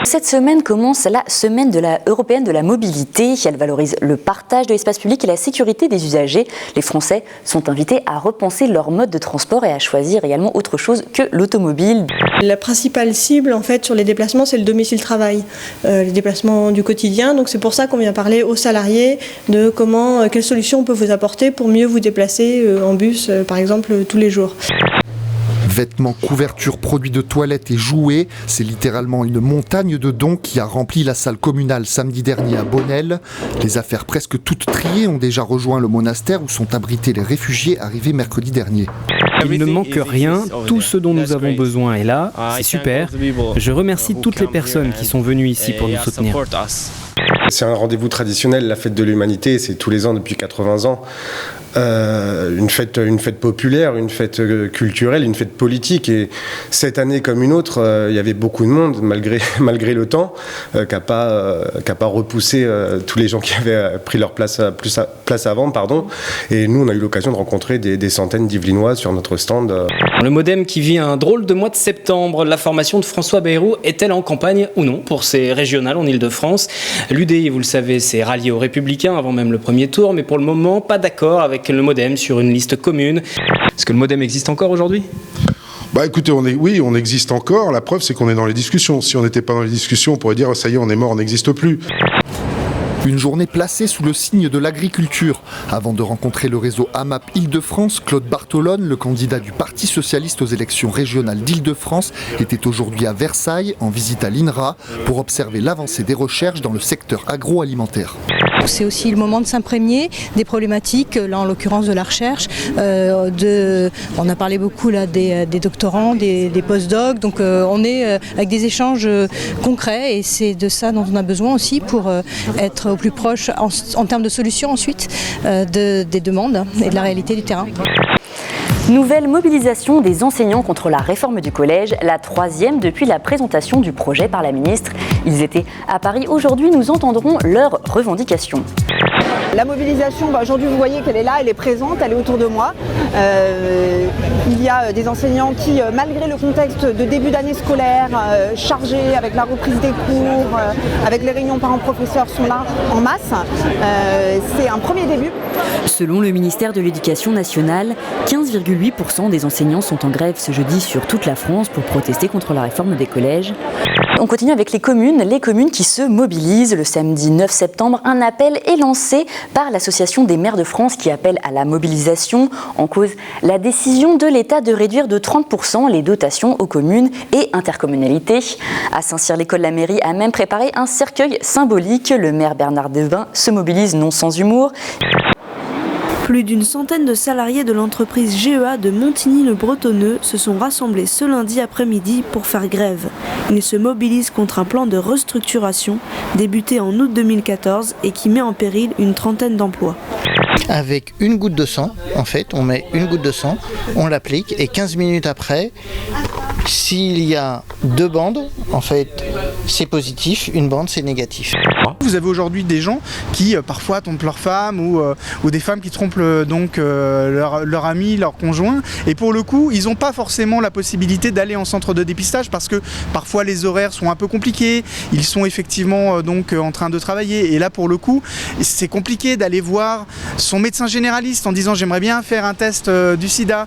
Cette semaine commence la semaine européenne de la mobilité. Elle valorise le partage de l'espace public et la sécurité des usagers. Les Français sont invités à repenser leur mode de transport et à choisir également autre chose que l'automobile. La principale cible en fait sur les déplacements, c'est le domicile-travail, les déplacements du quotidien. Donc c'est pour ça qu'on vient parler aux salariés de quelles solutions on peut vous apporter pour mieux vous déplacer en bus par exemple tous les jours. Vêtements, couvertures, produits de toilette et jouets, c'est littéralement une montagne de dons qui a rempli la salle communale samedi dernier à Bonnel. Les affaires presque toutes triées ont déjà rejoint le monastère où sont abrités les réfugiés arrivés mercredi dernier. Il ne manque rien, tout ce dont nous avons besoin est là, c'est super. Je remercie toutes les personnes qui sont venues ici pour nous soutenir. C'est un rendez-vous traditionnel, la fête de l'humanité, c'est tous les ans depuis 80 ans. Une fête populaire, une fête culturelle, une fête politique. Et cette année comme une autre, il y avait beaucoup de monde, malgré le temps, qui n'a pas repoussé tous les gens qui avaient pris leur place avant. Et nous, on a eu l'occasion de rencontrer des centaines d'Yvelinois sur notre stand. Le MoDem qui vit un drôle de mois de septembre. La formation de François Bayrou est-elle en campagne ou non pour ces régionales en Ile-de-France? L'UDI, vous le savez, s'est rallié aux Républicains avant même le premier tour, mais pour le moment, pas d'accord avec le MoDem sur une liste commune. Est-ce que le MoDem existe encore aujourd'hui ? Écoutez, on existe encore. La preuve, c'est qu'on est dans les discussions. Si on n'était pas dans les discussions, on pourrait dire ça y est, on est mort, on n'existe plus. Une journée placée sous le signe de l'agriculture. Avant de rencontrer le réseau AMAP Île-de-France, Claude Bartolone, le candidat du Parti socialiste aux élections régionales d'Île-de-France, était aujourd'hui à Versailles en visite à l'INRA pour observer l'avancée des recherches dans le secteur agroalimentaire. C'est aussi le moment de s'imprégner des problématiques, là en l'occurrence de la recherche. On a parlé beaucoup là des doctorants, des post-docs, donc on est avec des échanges concrets et c'est de ça dont on a besoin aussi pour être au plus proche en termes de solutions ensuite des demandes et de la réalité du terrain. Nouvelle mobilisation des enseignants contre la réforme du collège, la 3e depuis la présentation du projet par la ministre. Ils étaient à Paris aujourd'hui, nous entendrons leurs revendications. La mobilisation, aujourd'hui vous voyez qu'elle est là, elle est présente, elle est autour de moi. Il y a des enseignants qui, malgré le contexte de début d'année scolaire chargé avec la reprise des cours, avec les réunions parents-professeurs, sont là en masse. C'est un premier début. Selon le ministère de l'Éducation nationale, 15,8% des enseignants sont en grève ce jeudi sur toute la France pour protester contre la réforme des collèges. On continue avec les communes qui se mobilisent. Le samedi 9 septembre, un appel est lancé par l'Association des maires de France qui appelle à la mobilisation. En cause, la décision de l'État de réduire de 30% les dotations aux communes et intercommunalités. À Saint-Cyr-l'École, la mairie a même préparé un cercueil symbolique. Le maire Bernard Devin se mobilise non sans humour. Plus d'une centaine de salariés de l'entreprise GEA de Montigny-le-Bretonneux se sont rassemblés ce lundi après-midi pour faire grève. Ils se mobilisent contre un plan de restructuration débuté en août 2014 et qui met en péril une trentaine d'emplois. Avec une goutte de sang, en fait, on met une goutte de sang, on l'applique et 15 minutes après, s'il y a 2 bandes, en fait, c'est positif, une bande, c'est négatif. Vous avez aujourd'hui des gens qui parfois trompent leur femme ou des femmes qui trompent leur ami, leur conjoint. Et pour le coup, ils n'ont pas forcément la possibilité d'aller en centre de dépistage parce que parfois les horaires sont un peu compliqués. Ils sont effectivement en train de travailler. Et là, pour le coup, c'est compliqué d'aller voir son médecin généraliste en disant « j'aimerais bien faire un test du sida ».